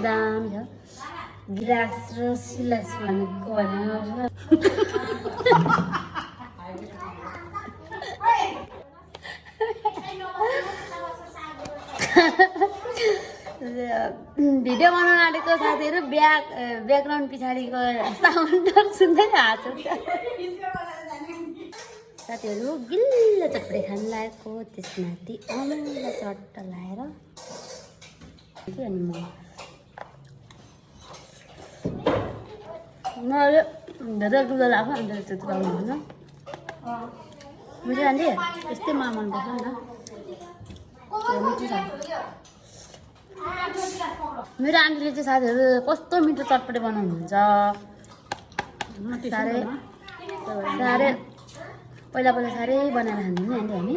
दामी छ गिलास र सिलास भनेको भनेर भिडियो बनाउन आँटेको साथीहरू ब्याकग्राउन्ड पछाडिको साउन्ड सुन्दै हाँस्छ साथीहरू गिल्लो चटपटे खान लागेको त्यसमाथि अमला चट्ट लाएर अनि म धेरै दुध लाग्छ अन्त त्यति लाउनु हुन्छ मिठो आन्टी यस्तै मलाई मनपर्छ नि त मिठो छ मेरो आन्टीले चाहिँ साथीहरू कस्तो मिठो चटपटे बनाउनुहुन्छ साह्रै पहिला साह्रै बनाएर खान्थ्यौँ नि आन्टी हामी